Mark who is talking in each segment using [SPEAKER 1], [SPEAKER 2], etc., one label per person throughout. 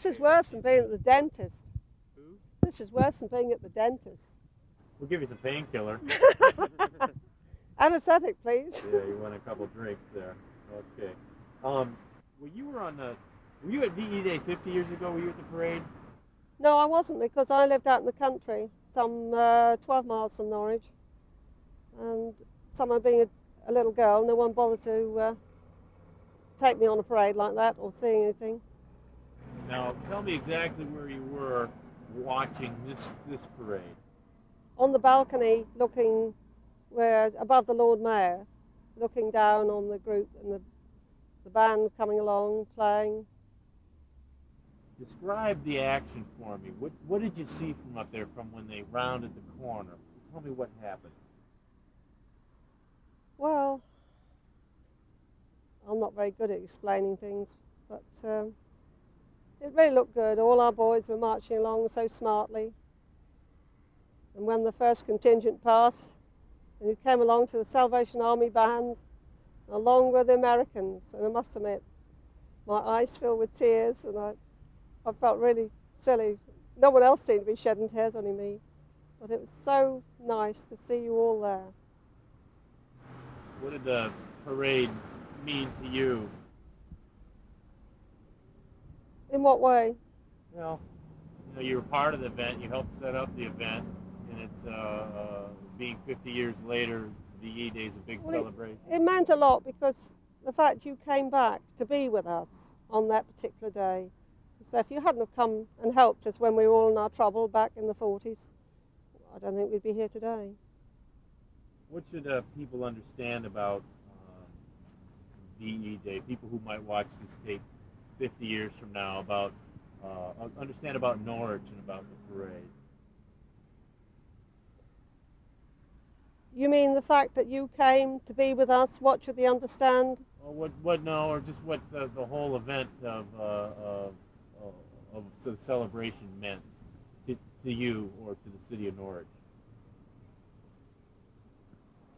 [SPEAKER 1] This is worse than being at the dentist.
[SPEAKER 2] Who?
[SPEAKER 1] This is worse than being at the dentist.
[SPEAKER 2] We'll give you some painkiller.
[SPEAKER 1] Anesthetic, please.
[SPEAKER 2] Yeah, you want a couple drinks there. Okay. Well, you were on the. Were you at VE Day 50 years ago? Were you at the parade?
[SPEAKER 1] No, I wasn't, because I lived out in the country, some 12 miles from Norwich. And somehow being a little girl, no one bothered to take me on a parade like that or see anything.
[SPEAKER 2] Now, tell me exactly where you were watching this parade.
[SPEAKER 1] On the balcony, looking above the Lord Mayor, looking down on the group and the band coming along, playing.
[SPEAKER 2] Describe the action for me. What did you see from up there, from when they rounded the corner? Tell me what happened.
[SPEAKER 1] Well, I'm not very good at explaining things, but it really looked good. All our boys were marching along so smartly. And when the first contingent passed, and we came along to the Salvation Army band, along with the Americans, and I must admit, my eyes filled with tears, and I felt really silly. No one else seemed to be shedding tears, only me. But it was so nice to see you all there.
[SPEAKER 2] What did the parade mean to you?
[SPEAKER 1] In what way?
[SPEAKER 2] Well, you were part of the event. You helped set up the event, and it's being 50 years later. VE Day is a big celebration.
[SPEAKER 1] It meant a lot, because the fact you came back to be with us on that particular day. So if you hadn't have come and helped us when we were all in our trouble back in the 40s, I don't think we'd be here today.
[SPEAKER 2] What should people understand about VE Day? People who might watch this tape 50 years from now, about understand about Norwich and about the parade.
[SPEAKER 1] You mean the fact that you came to be with us? What should they understand?
[SPEAKER 2] Or or just what the whole event of the celebration meant to you or to the city of Norwich?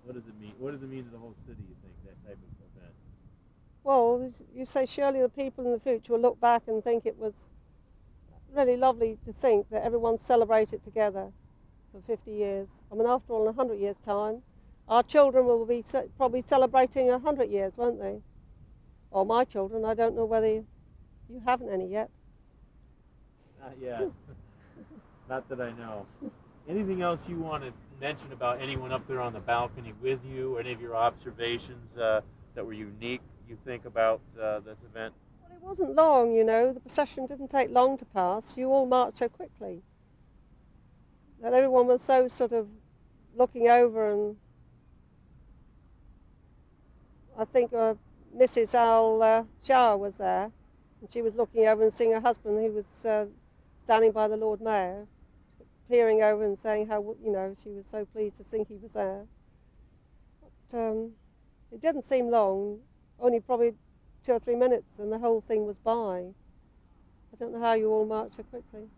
[SPEAKER 2] What does it mean? What does it mean to the whole city, you think, that type of event?
[SPEAKER 1] Well, you say surely the people in the future will look back and think it was really lovely to think that everyone celebrated together for 50 years. I mean, after all, in 100 years' time, our children will be probably celebrating 100 years, won't they? Or my children. I don't know whether you haven't any yet.
[SPEAKER 2] Not yet. Not that I know. Anything else you want to mention about anyone up there on the balcony with you, or any of your observations that were unique, you think, about this event?
[SPEAKER 1] Well, it wasn't long, you know. The procession didn't take long to pass. You all marched so quickly that everyone was so sort of looking over, and I think Mrs. Al Shah was there, and she was looking over and seeing her husband, who was standing by the Lord Mayor, peering over and saying how, she was so pleased to think he was there. But it didn't seem long, only probably 2 or 3 minutes, and the whole thing was by. I don't know how you all marched so quickly.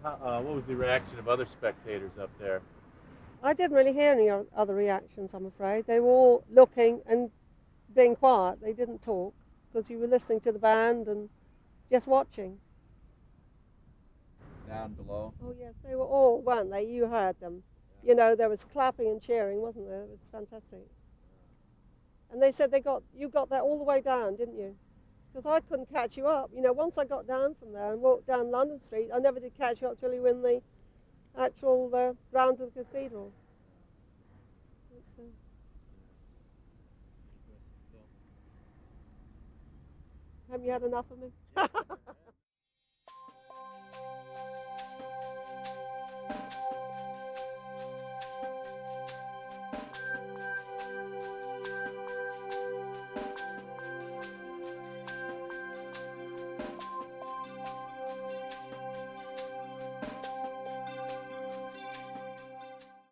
[SPEAKER 2] What was the reaction of other spectators up there?
[SPEAKER 1] I didn't really hear any other reactions, I'm afraid. They were all looking and being quiet. They didn't talk, because you were listening to the band and just watching.
[SPEAKER 3] Down below?
[SPEAKER 1] Oh yes, they were all, weren't they? You heard them. You know, there was clapping and cheering, wasn't there? It was fantastic. And they said you got there all the way down, didn't you? Because I couldn't catch you up. You know, once I got down from there and walked down London Street, I never did catch you up till you were in the actual grounds of the cathedral. But, have you had enough of me?